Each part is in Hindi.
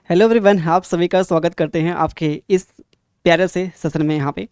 हेलो एवरीवन, आप सभी का स्वागत करते हैं आपके इस प्यारे से सेशन में। यहाँ पे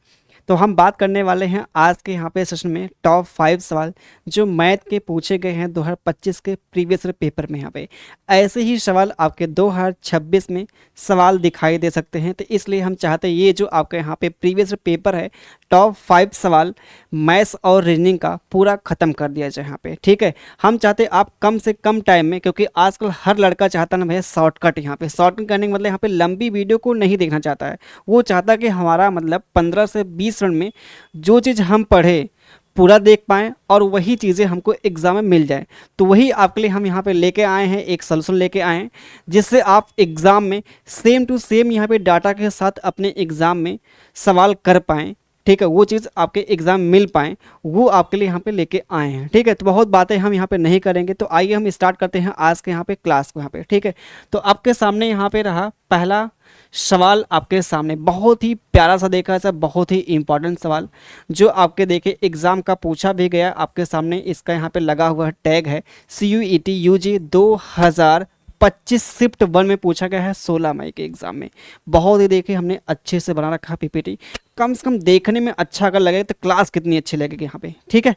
तो हम बात करने वाले हैं आज के यहाँ पे सेशन में टॉप 5 सवाल जो मैथ के पूछे गए हैं 2025 के प्रीवियस पेपर में। यहाँ पे ऐसे ही सवाल आपके 2026 में सवाल दिखाई दे सकते हैं, तो इसलिए हम चाहते हैं ये जो आपके यहाँ पे प्रीवियस पेपर है टॉप 5 सवाल मैथ्स और रीजनिंग का पूरा ख़त्म कर दिया जाए यहाँ पे। ठीक है, हम चाहते हैं आप कम से कम टाइम में, क्योंकि आजकल हर लड़का चाहता ना भैया शॉर्टकट। यहाँ पे शॉर्टकट करने का मतलब यहाँ पे लंबी वीडियो को नहीं देखना चाहता है। वो चाहता है कि हमारा मतलब 15 से 20 मिनट में जो चीज़ हम पढ़े पूरा देख पाएँ और वही चीज़ें हमको एग्ज़ाम में मिल जाए। तो वही आपके लिए हम यहाँ पे लेके आए हैं, एक सलूशन लेके आए हैं जिससे आप एग्ज़ाम में सेम टू सेम यहाँ पे डाटा के साथ अपने एग्ज़ाम में सवाल कर पाएँ। ठीक है, वो चीज़ आपके एग्ज़ाम मिल पाएँ, वो आपके लिए यहाँ पे लेके आए हैं। ठीक है, तो बहुत बातें हम यहाँ पे नहीं करेंगे, तो आइए हम स्टार्ट करते हैं आज के यहाँ पे क्लास को यहाँ पे। ठीक है, तो आपके सामने यहाँ पे रहा पहला सवाल। आपके सामने बहुत ही प्यारा सा देखा है, बहुत ही इंपॉर्टेंट सवाल जो आपके देखे एग्ज़ाम का पूछा भी गया आपके सामने। इसका यहाँ पे लगा हुआ टैग है CUET UG 2025 शिफ्ट 1 में पूछा गया है 16 मई के एग्ज़ाम में। बहुत ही देखिए हमने अच्छे से बना रखा PPT, कम से कम देखने में अच्छा अगर लगे तो क्लास कितनी अच्छी लगेगी यहाँ पे। ठीक है,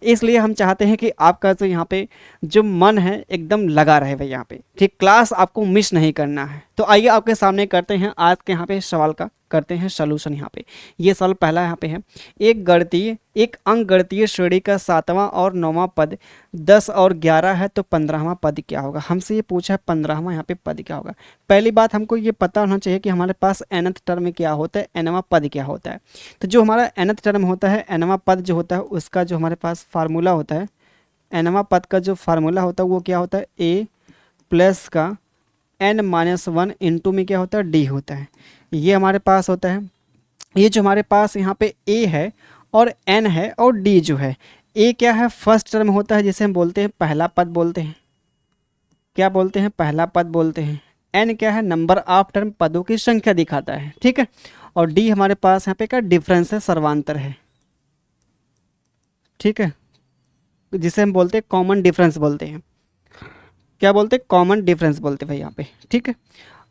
इसलिए हम चाहते हैं कि आपका जो यहाँ पे जो मन है एकदम लगा रहे भाई यहाँ पे। ठीक, क्लास आपको मिस नहीं करना है। तो आइए आपके सामने करते हैं आज के यहाँ पे सवाल का करते हैं सलूशन। यहाँ पे ये सवाल पहला यहाँ पे है, एक अंक गणितीय श्रेणी का 7वां और 9वां पद 10 और 11 है तो 15वां पद क्या होगा। हमसे ये पूछा है 15वां यहाँ पे पद क्या होगा। पहली बात हमको ये पता होना चाहिए कि हमारे पास nth टर्म क्या होता है, nवां पद क्या होता है। तो जो हमारा nth टर्म होता है, nवां पद जो होता है उसका जो हमारे पास फार्मूला होता है, nवां पद का जो फार्मूला होता है वो क्या होता है, a प्लस का n-1 इंटू में क्या होता है, d होता है। ये हमारे पास होता है। ये जो हमारे पास यहाँ पे a है और n है और d जो है, a क्या है, फर्स्ट टर्म होता है जिसे हम बोलते हैं पहला पद बोलते हैं। क्या बोलते हैं, पहला पद बोलते हैं। n क्या है, नंबर ऑफ टर्म, पदों की संख्या दिखाता है। ठीक है, और d हमारे पास यहाँ पे क्या डिफरेंस है, सर्वांतर है। ठीक है, जिसे हम बोलते हैं कॉमन डिफरेंस बोलते हैं। क्या बोलते हैं, कॉमन डिफरेंस बोलते हैं भाई यहाँ पे। ठीक है,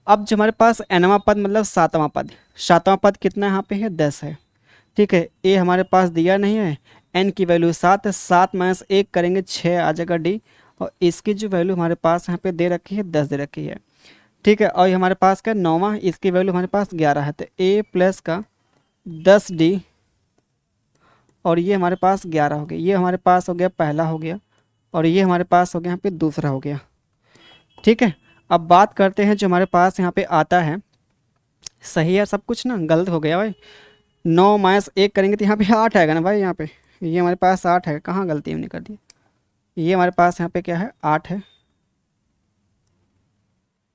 अब जो हमारे पास nवां पद मतलब 7वां पद, 7वां पद कितना यहाँ पे है, 10 है। ठीक है, ए हमारे पास दिया नहीं है, n की वैल्यू 7 है, 7 माइनस 1 करेंगे 6 आ जाएगा d, और इसकी जो वैल्यू हमारे पास यहाँ पे दे रखी है 10 दे रखी है। ठीक है, और ये हमारे पास क्या 9वां, इसकी वैल्यू हमारे पास 11 है, तो a प्लस का 10d और ये हमारे पास 11 हो गया। ये हमारे पास हो गया पहला हो गया और ये हमारे पास हो गया यहाँ पे दूसरा हो गया। ठीक है, अब बात करते हैं जो हमारे पास यहाँ पे आता है, सही है सब कुछ ना, गलत हो गया भाई। 9 माइनस 1 करेंगे तो यहाँ पे 8 आएगा ना भाई। यहाँ पे ये हमारे पास 8 है, कहाँ गलती हमने कर दी। ये हमारे पास यहाँ पे क्या है, 8 है।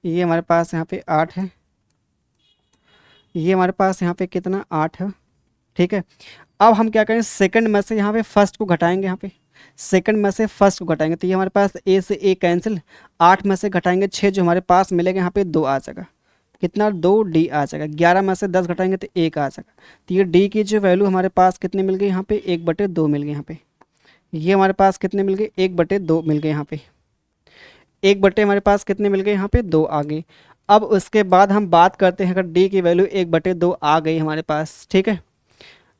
ये हमारे पास यहाँ पे 8 है। ये हमारे पास यहाँ पे कितना, 8 है। ठीक है, अब हम क्या करें, सेकंड में से यहाँ पे फर्स्ट को घटाएंगे। यहाँ पे सेकंड में से फर्स्ट को घटाएंगे तो ये हमारे पास ए से ए कैंसिल, 8 में से घटाएंगे 6 जो हमारे पास मिलेगा यहाँ पे 2 आ जाएगा, कितना 2d आ जाएगा। 11 में से 10 घटाएंगे तो 1 आ जाएगा। तो ये d की जो वैल्यू हमारे पास कितने मिल गई यहाँ पे, 1/2 मिल गई यहाँ पे। ये हमारे पास कितने मिल गए, 1/2 मिल गए यहाँ पे। 1/, हमारे पास कितने मिल गए यहाँ पे, 2 आ गई। अब उसके बाद हम बात करते हैं, अगर d की वैल्यू 1/2 आ गई हमारे पास। ठीक है,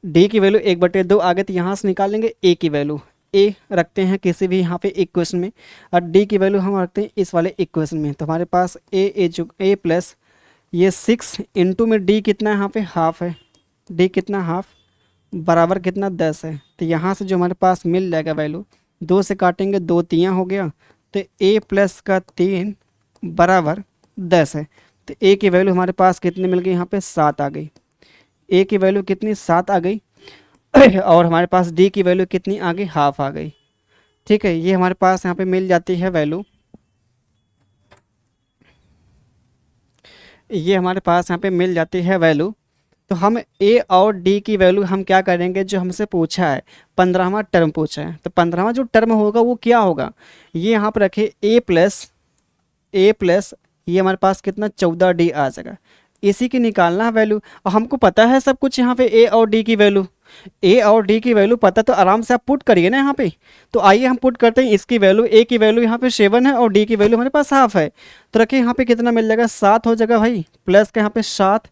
d की वैल्यू 1/2 आ गई तो यहाँ से निकाल लेंगे a की वैल्यू। a रखते हैं किसी भी यहाँ पे इक्वेशन में और d की वैल्यू हम रखते हैं इस वाले इक्वेशन में। तो हमारे पास a प्लस ये 6 इंटू में d कितना है यहाँ पे, हाफ है। d कितना, हाफ, बराबर कितना, 10 है। तो यहाँ से जो हमारे पास मिल जाएगा वैल्यू, 2 से काटेंगे 2 3 हो गया, तो a प्लस का 3 बराबर 10 है। तो a की वैल्यू हमारे पास कितनी मिल गई यहाँ पे, 7 आ गई। a की वैल्यू कितनी, 7 आ गई और हमारे पास d की वैल्यू कितनी आ गई, हाफ आ गई। ठीक है, ये हमारे पास यहाँ पे मिल जाती है वैल्यू। ये हमारे पास यहाँ पे मिल जाती है वैल्यू। तो हम a और d की वैल्यू हम क्या करेंगे, जो हमसे पूछा है 15वां टर्म पूछा है, तो 15वां जो टर्म होगा वो क्या होगा, ये यहाँ पर रखे a प्लस ये हमारे पास कितना 14d आ जाएगा। इसी की निकालना है वैल्यू और हमको पता है सब कुछ यहाँ पे a और d की वैल्यू। ए और डी की वैल्यू पता तो आराम से आप पुट करिए ना यहाँ पे। तो आइए हम पुट करते हैं। इसकी वैल्यू, ए की वैल्यू यहाँ पे 7 है और डी की वैल्यू हमारे पास हाफ है। तो रखिए यहाँ पे कितना मिल जाएगा, 7 हो जाएगा भाई, प्लस का यहाँ पे 7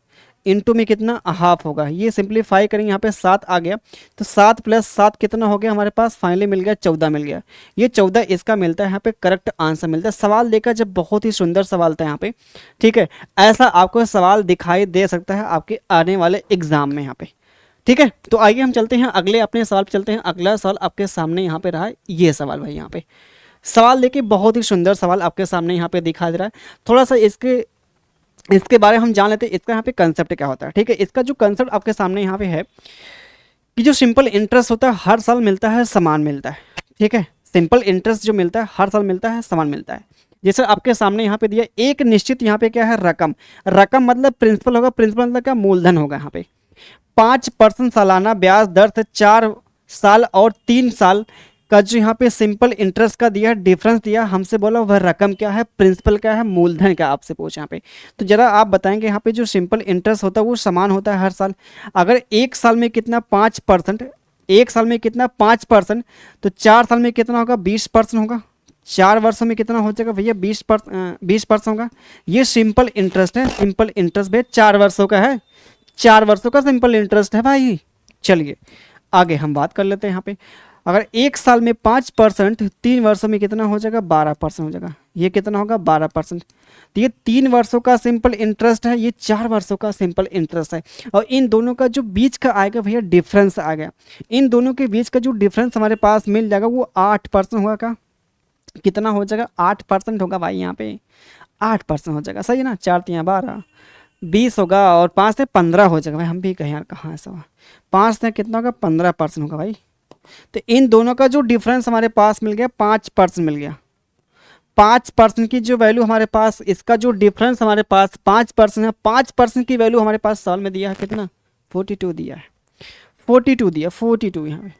इंटू में कितना हाफ होगा। ये सिंप्लीफाई करेंगे, यहाँ पे 7 आ गया। तो 7 प्लस 7 कितना हो गया हमारे पास, फाइनली मिल गया 14 मिल गया। ये 14 इसका मिलता है यहाँ पे करेक्ट आंसर मिलता है। सवाल देखा जब, बहुत ही सुंदर सवाल था यहाँ पे, ठीक है। ऐसा आपको सवाल दिखाई दे सकता है आपके आने वाले एग्जाम में यहाँ पे, ठीक है। तो आइए हम चलते हैं अगले अपने सवाल पे चलते हैं। अगला सवाल आपके सामने यहाँ पे रहा है, ये सवाल भाई। यहाँ पे सवाल देखिए, बहुत ही सुंदर सवाल आपके सामने यहाँ पे दिखा दे रहा है। थोड़ा सा इसके बारे में हम जान लेते हैं, इसका यहाँ पे कंसेप्ट क्या होता है, ठीक है। इसका जो कंसेप्ट आपके सामने यहाँ पे है कि जो सिंपल इंटरेस्ट होता है हर साल मिलता है, समान मिलता है, ठीक है। सिंपल इंटरेस्ट जो मिलता है हर साल मिलता है, समान मिलता है। जैसे आपके सामने यहाँ पे दिया एक निश्चित यहाँ पे क्या है, रकम। रकम मतलब प्रिंसिपल होगा, प्रिंसिपल मतलब क्या, मूलधन होगा। यहाँ पे 5% सालाना ब्याज दर से 4 साल और 3 साल का जो यहाँ पे सिंपल इंटरेस्ट का दिया, डिफरेंस दिया, हमसे बोला वह रकम क्या है, प्रिंसिपल क्या है, मूलधन क्या, आपसे पूछा यहाँ पे। तो जरा आप बताएंगे यहाँ पे जो सिंपल इंटरेस्ट होता है वो समान होता है हर साल। अगर एक साल में कितना 5%, एक साल में कितना 5%, तो 4 साल में कितना होगा, 20% होगा। 4 वर्षों में कितना हो जाएगा भैया, 20% होगा। ये सिंपल इंटरेस्ट है। सिंपल इंटरेस्ट भाई 4 वर्षों का है, 4 वर्षों का सिंपल इंटरेस्ट है भाई। चलिए आगे हम बात कर लेते हैं यहाँ पे। अगर एक साल में 5%, 3 वर्षों में कितना हो जाएगा, 12% हो जाएगा। ये कितना होगा, 12%। तो ये 3 वर्षों का सिंपल इंटरेस्ट है, ये 4 वर्षों का सिंपल इंटरेस्ट है। और इन दोनों का जो बीच का आएगा भैया डिफरेंस आ गया। इन दोनों के बीच का जो डिफरेंस हमारे पास मिल जाएगा वो 8% होगा। का कितना हो जाएगा, 8% होगा भाई। यहाँ पे 8% हो जाएगा, सही है ना। 4 3 12, 20 होगा और 5 से 15 हो जाएगा भाई। हम भी कहें यार कहाँ है सवा, 5 से कितना होगा, 15% होगा भाई। तो इन दोनों का जो डिफरेंस हमारे पास मिल गया 5% मिल गया। 5% की जो वैल्यू हमारे पास, इसका जो डिफरेंस हमारे पास 5% है। 5% की वैल्यू हमारे पास साल में दिया है कितना, 42 दिया है। 42 दिया, 42 यहाँ पे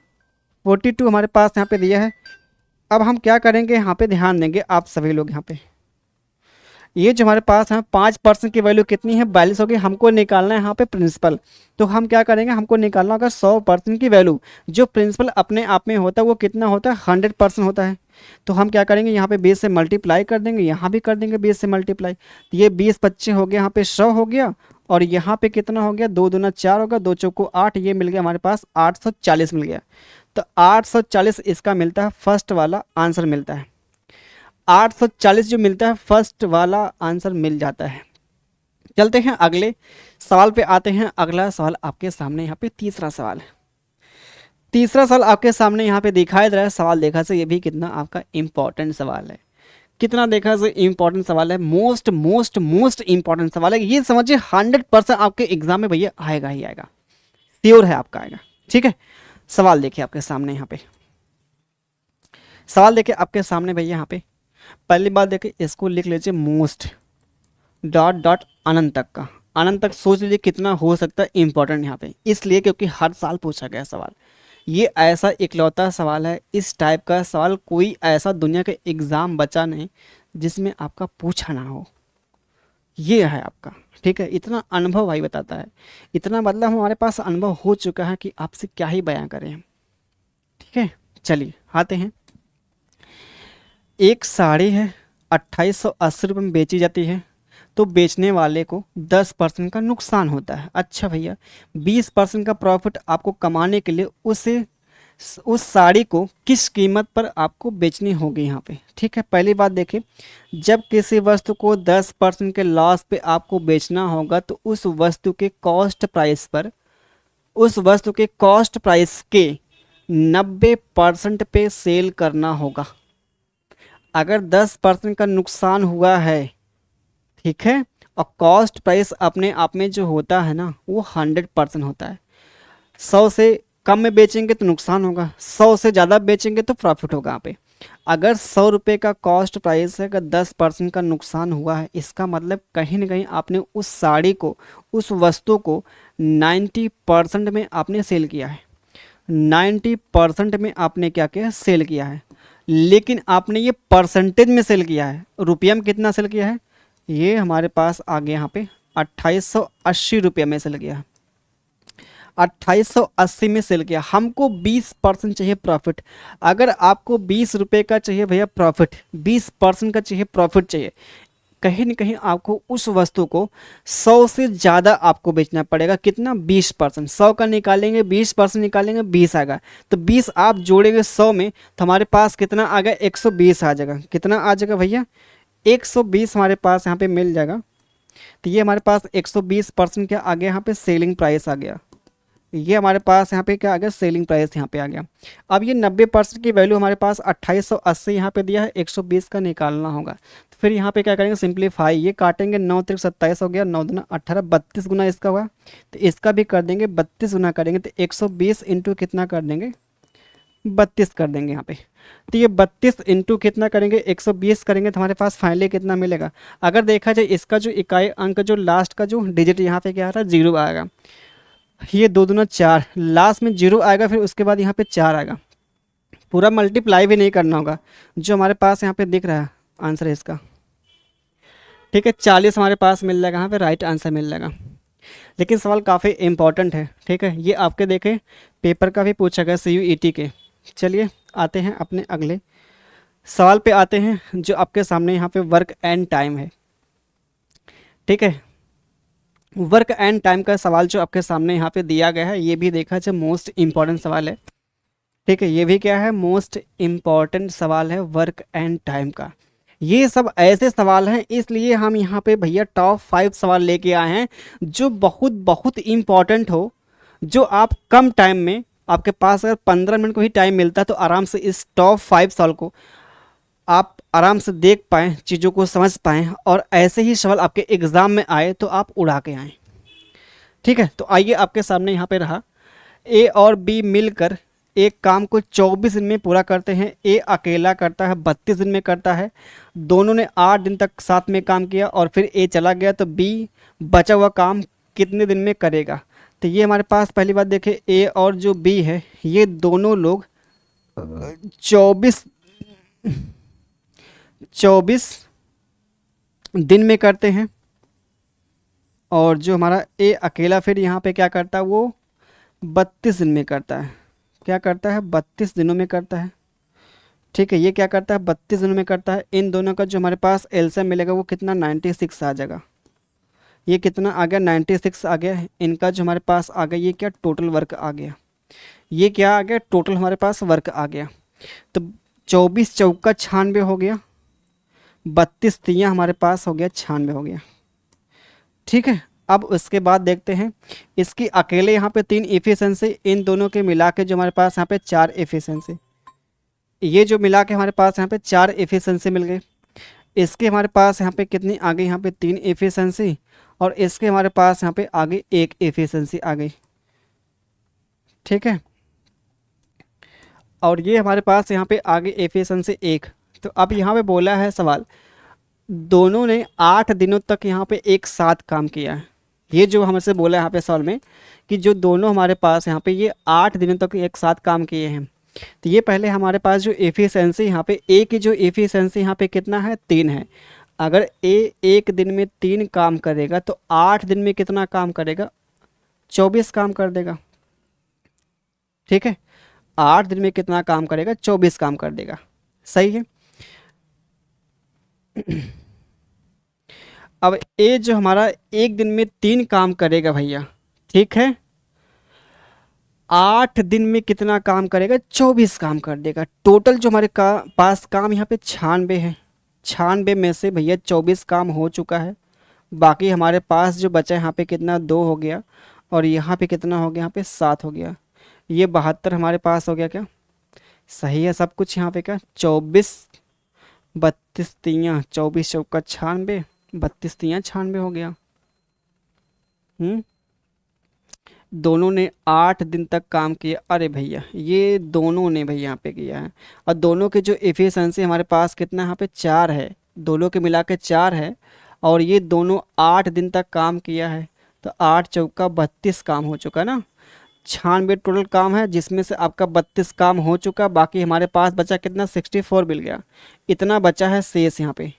42 हमारे पास यहाँ पे दिया है। अब हम क्या करेंगे, यहाँ पे ध्यान देंगे आप सभी लोग। यहाँ पे ये जो हमारे पास है 5% की वैल्यू कितनी है, 42 होगी। हमको निकालना है यहाँ पे प्रिंसिपल। तो हम क्या करेंगे, हमको निकालना होगा 100% की वैल्यू। जो प्रिंसिपल अपने आप में होता है वो कितना होता है, 100% होता है। तो हम क्या करेंगे, यहाँ पे 20 से मल्टीप्लाई कर देंगे, यहाँ भी कर देंगे 20 से मल्टीप्लाई। तो ये 20 25 हो गया, यहाँ पे 100 हो गया। और यहाँ पे कितना हो गया, 2 दूना 4 होगा, 2 चौको 8, ये मिल गया हमारे पास 840 मिल गया। तो 840 इसका मिलता है, फर्स्ट वाला आंसर मिलता है। 840 जो मिलता है फर्स्ट वाला आंसर मिल जाता है। चलते हैं अगले सवाल पे आते हैं। अगला सवाल आपके सामने यहाँ पे तीसरा सवाल है। तीसरा सवाल आपके सामने यहाँ पे दिखाई दे रहा है। सवाल देखा से ये भी कितना आपका इंपॉर्टेंट सवाल है, कितना देखा से इंपॉर्टेंट सवाल है, मोस्ट मोस्ट मोस्ट इंपॉर्टेंट सवाल है। ये समझिए 100% आपके एग्जाम में भैया आएगा ही आएगा, श्योर है आपका आएगा, ठीक है। सवाल देखिए आपके सामने यहाँ पे, सवाल देखिए आपके सामने भैया। यहाँ पे पहली बात देखिए, इसको लिख लीजिए मोस्ट डॉट डॉट अनंत तक का। अनंत तक सोच लीजिए कितना हो सकता है इंपॉर्टेंट यहाँ पे, इसलिए क्योंकि हर साल पूछा गया सवाल। ये ऐसा इकलौता सवाल है, इस टाइप का सवाल कोई ऐसा दुनिया का एग्ज़ाम बचा नहीं जिसमें आपका पूछा ना हो। ये है आपका, ठीक है। इतना अनुभव भाई बताता है, इतना मतलब हमारे पास अनुभव हो चुका है कि आपसे क्या ही बयां करें हम, ठीक है। चलिए आते हैं। एक साड़ी है, 2880 रुपये में बेची जाती है, तो बेचने वाले को 10% का नुकसान होता है। अच्छा भैया, 20% का प्रॉफिट आपको कमाने के लिए उस साड़ी को किस कीमत पर आपको बेचनी होगी यहाँ पे, ठीक है। पहली बात देखिए, जब किसी वस्तु को 10% के लॉस पे आपको बेचना होगा तो उस वस्तु के कॉस्ट प्राइस पर, उस वस्तु के कॉस्ट प्राइस के 90% पे सेल करना होगा। अगर 10% का नुकसान हुआ है, ठीक है, और कॉस्ट प्राइस अपने आप में जो होता है ना वो 100% होता है। 100 से कम में बेचेंगे तो नुकसान होगा, 100 से ज़्यादा बेचेंगे तो प्रॉफिट होगा यहाँ पे। अगर 100 रुपये का कॉस्ट प्राइस है, अगर 10% का नुकसान हुआ है, इसका मतलब कहीं ना कहीं आपने उस साड़ी को, उस वस्तु को 90% में आपने सेल किया है। 90% में आपने क्या किया, सेल किया है। लेकिन आपने ये परसेंटेज में सेल किया है, रुपया में कितना सेल किया है, ये हमारे पास आ गया यहाँ पे 2880 रुपये में सेल किया है। 2880 में सेल किया, हमको 20% चाहिए प्रॉफिट। अगर आपको 20 रुपये का चाहिए भैया प्रॉफिट, 20% का चाहिए प्रॉफिट चाहिए, कहीं ना कहीं आपको उस वस्तु को 100 से ज़्यादा आपको बेचना पड़ेगा। कितना? 20%। 100 का निकालेंगे, 20% निकालेंगे, 20 आएगा। तो 20 आप जोड़ेंगे 100 में तो हमारे पास कितना आ गया? 120 आ जाएगा। कितना आ जाएगा भैया? 120 हमारे पास यहाँ पे मिल जाएगा। तो ये हमारे पास 120% क्या आ गया? यहाँ पे सेलिंग प्राइस आ गया। ये हमारे पास यहाँ पे क्या आ गया? सेलिंग प्राइस यहाँ पे आ गया। अब ये 90% की वैल्यू हमारे पास 2880 यहाँ पे दिया है, 120 का निकालना होगा। तो फिर यहाँ पे क्या करेंगे? सिंप्लीफाई, ये काटेंगे, 9 त्रिक 27 हो गया, 9 दूना 18, 32 गुना इसका हुआ। तो इसका भी कर देंगे, 32 गुना करेंगे तो 120 इंटू कितना कर देंगे? 32 कर देंगे यहाँ पे। तो ये 32 इंटू कितना करेंगे? 120 करेंगे तो हमारे पास फाइनली कितना मिलेगा? अगर देखा जाए इसका जो इकाई अंक, जो लास्ट का जो डिजिट यहाँ पे क्या आ रहा है? 0 आएगा। ये 2 दूना 4, लास्ट में 0 आएगा, फिर उसके बाद यहाँ पे 4 आएगा। पूरा मल्टीप्लाई भी नहीं करना होगा, जो हमारे पास यहाँ पे दिख रहा है आंसर है इसका। ठीक है, 40 हमारे पास मिल जाएगा, यहाँ पे राइट आंसर मिल जाएगा। लेकिन सवाल काफ़ी इंपॉर्टेंट है। ठीक है, ये आपके देखें पेपर का भी पूछा गया CUET के। चलिए आते हैं अपने अगले सवाल पे आते हैं, जो आपके सामने यहाँ पे वर्क एंड टाइम है। ठीक है, वर्क एंड टाइम का सवाल जो आपके सामने यहाँ पे दिया गया है, ये भी देखा जाए मोस्ट इम्पॉर्टेंट सवाल है। ठीक है, ये भी क्या है? मोस्ट इम्पॉर्टेंट सवाल है वर्क एंड टाइम का। ये सब ऐसे सवाल हैं, इसलिए हम यहाँ पे भैया टॉप 5 सवाल लेके आए हैं जो बहुत बहुत इम्पॉर्टेंट हो, जो आप कम टाइम में, आपके पास अगर 15 मिनट को ही टाइम मिलता है तो आराम से इस टॉप 5 सवाल को आप आराम से देख पाएँ, चीज़ों को समझ पाएँ, और ऐसे ही सवाल आपके एग्ज़ाम में आए तो आप उड़ा के आएँ। ठीक है, तो आइए आपके सामने यहाँ पे रहा, ए और बी मिलकर एक काम को 24 दिन में पूरा करते हैं। ए अकेला करता है 32 दिन में करता है। दोनों ने 8 दिन तक साथ में काम किया और फिर ए चला गया, तो बी बचा हुआ काम कितने दिन में करेगा? तो ये हमारे पास पहली बात देखें, ए और जो बी है ये दोनों लोग 24 दिन में करते हैं, और जो हमारा ए अकेला फिर यहाँ पे क्या करता है? वो 32 दिन में करता है। क्या करता है? 32 दिनों में करता है। ठीक है, ये क्या करता है? 32 दिनों में करता है। इन दोनों का जो हमारे पास एलसीएम मिलेगा वो कितना? 96 आ जाएगा। ये कितना आ गया? 96 आ गया। इनका जो हमारे पास आ गया, ये क्या? टोटल वर्क आ गया। ये क्या आ गया? टोटल हमारे पास वर्क आ गया। तो 24 चौका 96 हो गया, 32 तियाँ हमारे पास हो गया 96 हो गया। ठीक है, अब उसके बाद देखते हैं इसकी अकेले यहाँ पे 3 एफिशिएंसी, इन दोनों के मिला के जो हमारे पास यहाँ पे 4 एफिशिएंसी, ये जो मिला के हमारे पास यहाँ पे 4 एफिशिएंसी मिल गए। इसके हमारे पास यहाँ पे कितनी आ गई? यहाँ पे 3 एफिशिएंसी, और इसके हमारे पास यहाँ पे आगे 1 एफिशिएंसी आ गई। ठीक है, और ये हमारे पास यहाँ पे आगे एफिशिएंसी 1। तो अब यहाँ पे बोला है सवाल, दोनों ने 8 दिनों तक यहाँ पे एक साथ काम किया है। ये जो हमसे बोला है यहाँ पे सवाल में कि जो दोनों हमारे पास यहाँ पे ये 8 दिनों तक एक साथ काम किए हैं। तो ये पहले हमारे पास जो एफिशिएंसी यहाँ पे ए की जो एफिशिएंसी यहाँ पे कितना है? 3 है। अगर ए एक दिन में 3 काम करेगा तो 8 दिन में कितना काम करेगा? 24 काम कर देगा। ठीक है, 8 दिन में कितना काम करेगा? 24 काम कर देगा। सही है। अब ए जो हमारा एक दिन में 3 काम करेगा भैया, ठीक है, 8 दिन में कितना काम करेगा? 24 काम कर देगा। टोटल जो हमारे पास काम यहाँ पे 96 है। 96 में से भैया 24 काम हो चुका है, बाकी हमारे पास जो बचा है यहाँ पे कितना? 2 हो गया, और यहाँ पे कितना हो गया? यहाँ पे 7 हो गया। ये 72 हमारे पास हो गया। क्या सही है सब कुछ? यहाँ पे क्या? 24 32 तियाँ 24 चौका 96, 32 तियाँ 96 हो गया। दोनों ने 8 दिन तक काम किया। अरे भैया ये दोनों ने भैया यहाँ पे किया है, और दोनों के जो एफिशिएंसी हमारे पास कितना यहाँ पे? 4 है। दोनों के मिला के 4 है, और ये दोनों 8 दिन तक काम किया है। तो 8 चौका 32 काम हो चुका ना। 96 टोटल काम है, जिसमें से आपका 32 काम हो चुका, बाकी हमारे पास बचा कितना? 64 मिल गया। इतना बचा है शेष यहाँ पे,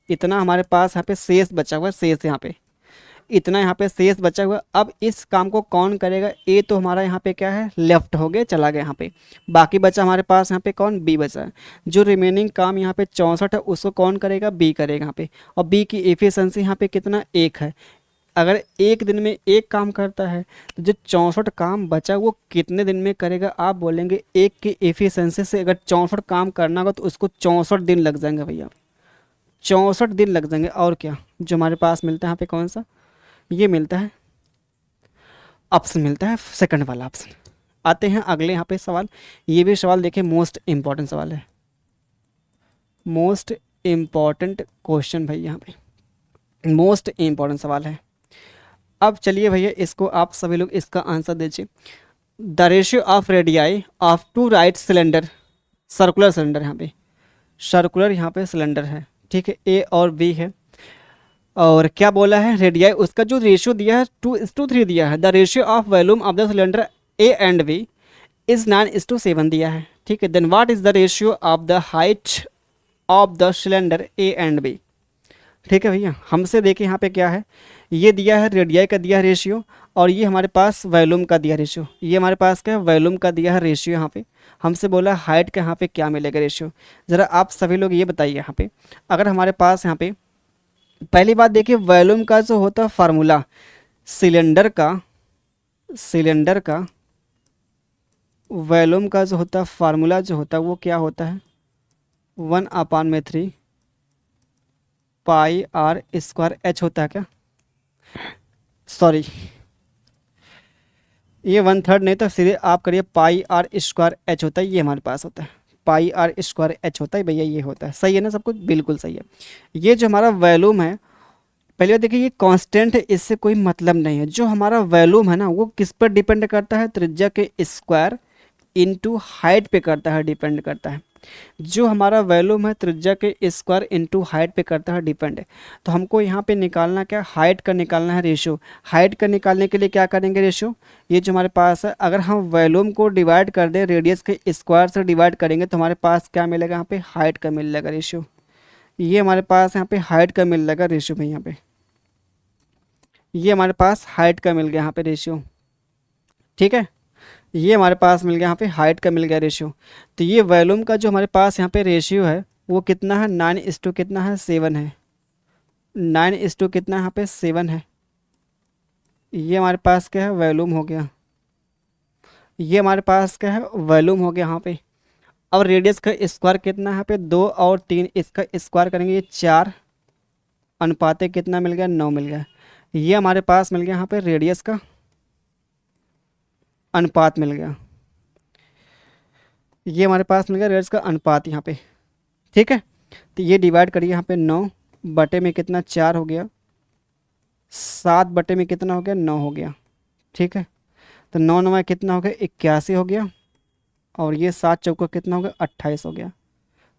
इतना हमारे पास यहाँ पे शेष बचा हुआ है, शेष यहाँ पे इतना यहाँ पे शेष बचा हुआ। अब इस काम को कौन करेगा, ए तो हमारा यहाँ पे क्या है लेफ्ट हो गया, चला गया यहाँ पे, बाकी बचा हमारे पास यहाँ पे कौन, बी बचा है। जो रिमेनिंग काम यहाँ पे 64 है उसको कौन करेगा, बी करेगा यहाँ पे। और बी की एफिशिएंसी यहाँ पे कितना, 1 है। अगर एक दिन में एक काम करता है तो जो 64 काम बचा वो कितने दिन में करेगा, आप बोलेंगे एक की एफिशिएंसी से अगर 64 काम करना होगा तो उसको 64 दिन लग जाएंगे भैया, 64 दिन लग जाएंगे। और क्या जो हमारे पास मिलता है यहाँ पे कौन सा, ये मिलता है ऑप्शन, मिलता है सेकंड वाला ऑप्शन। आते हैं अगले यहाँ पे सवाल। ये भी सवाल देखिए मोस्ट इम्पॉर्टेंट सवाल है, मोस्ट इम्पॉर्टेंट क्वेश्चन भाई, यहाँ पे मोस्ट इम्पॉर्टेंट सवाल है। अब चलिए भैया इसको आप सभी लोग इसका आंसर दीजिए। The ratio of radii of two right cylinder, circular cylinder, यहाँ पे सर्कुलर यहाँ पे सिलेंडर है, ठीक है, ए और बी है। और क्या बोला है, रेडियाई उसका जो रेशियो दिया है 2:3 दिया है। The ratio of volume of the cylinder A and B is 9:7 दिया है, ठीक है। Then what is the ratio of the height of the cylinder A and B, ठीक है भैया। हमसे देखिए यहाँ पे क्या है, ये दिया है रेडियाई का दिया है रेशियो, और ये हमारे पास वॉल्यूम का दिया रेशियो। ये हमारे पास क्या है, वॉल्यूम का दिया है रेशियो। यहाँ पे हमसे बोला हाइट का यहाँ पे क्या मिलेगा रेशियो, ज़रा आप सभी लोग ये बताइए। यहाँ पे अगर हमारे पास यहाँ पे पहली बात देखिए, वॉल्यूम का जो होता है फार्मूला, सिलेंडर का वॉल्यूम का जो होता है फार्मूला जो होता है वो क्या होता है, 1/3 पाई आर स्क्वायर एच होता है क्या, सॉरी ये 1/3 नहीं तो सीधे आप करिए पाई आर स्क्वायर एच होता है, ये हमारे पास होता है पाई आर स्क्वायर एच होता है भैया, ये होता है। सही है ना, सब कुछ बिल्कुल सही है। ये जो हमारा वॉल्यूम है, पहले देखिए ये कांस्टेंट है, इससे कोई मतलब नहीं है। जो हमारा वॉल्यूम है ना वो किस पर डिपेंड करता है, त्रिज्या के स्क्वायर इनटू हाइट पे करता है, डिपेंड करता है। जो हमारा वॉल्यूम है त्रिज्या के स्क्वायर इनटू हाइट पे करता है, डिपेंड है। तो हमको यहाँ पे निकालना क्या, हाइट का निकालना है रेशियो। हाइट का निकालने के लिए क्या करेंगे रेशियो, ये जो हमारे पास है, अगर हम वॉल्यूम को डिवाइड कर दें रेडियस के स्क्वायर से डिवाइड करेंगे तो हमारे पास क्या मिलेगा, यहाँ पे हाइट का मिल जाएगा रेशियो। ये हमारे पास यहाँ पे हाइट का मिल जाएगा रेशियो भाई, यहाँ पे ये हमारे पास हाइट का मिल गया यहाँ पे रेशियो, ठीक है। ये हमारे पास मिल गया यहाँ पे हाइट का मिल गया रेशियो। तो ये वॉल्यूम का जो हमारे पास यहाँ पे रेशियो है वो कितना है, 9:, कितना है, 7 है। 9:, कितना यहाँ पे 7 है। ये हमारे पास क्या है, वॉल्यूम हो गया। ये हमारे पास क्या है, वॉल्यूम हो गया यहाँ पे। अब रेडियस का स्क्वायर कितना है यहाँ पे, 2 और 3, इसका स्क्वायर करेंगे ये 4 अनुपाते कितना मिल गया, 9 मिल गया। ये हमारे पास मिल गया यहाँ पे रेडियस का अनुपात मिल गया, ये हमारे पास मिल गया रेडियस का अनुपात यहाँ पे, ठीक है। तो ये डिवाइड करिए यहाँ पे, 9 बटे में कितना 4 हो गया, 7 बटे में कितना हो गया, 9 हो गया, ठीक है। तो 9 9 कितना हो गया, 81 हो गया, और ये 7 चौका कितना हो गया, 28 हो गया।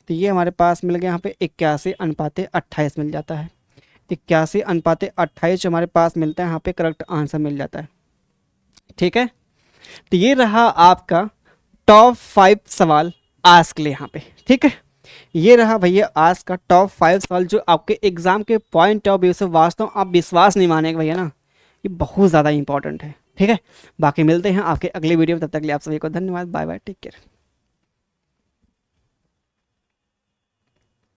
तो ये हमारे पास मिल गया यहाँ पे 81/28 मिल जाता है। 81/28 जो हमारे पास मिलता है यहाँ पे करेक्ट आंसर मिल जाता है, ठीक है। तो ये रहा आपका टॉप 5 सवाल आज के लिए यहाँ पे, ठीक है। ये रहा भैया आज का टॉप 5 सवाल जो आपके एग्जाम के पॉइंट ऑफ व्यू से वास्तव आप विश्वास नहीं मानेंगे भैया ना, ये बहुत ज़्यादा इंपॉर्टेंट है, ठीक है। बाकी मिलते हैं आपके अगले वीडियो में, तब तक के लिए आप सभी को धन्यवाद, बाय बाय, टेक केयर।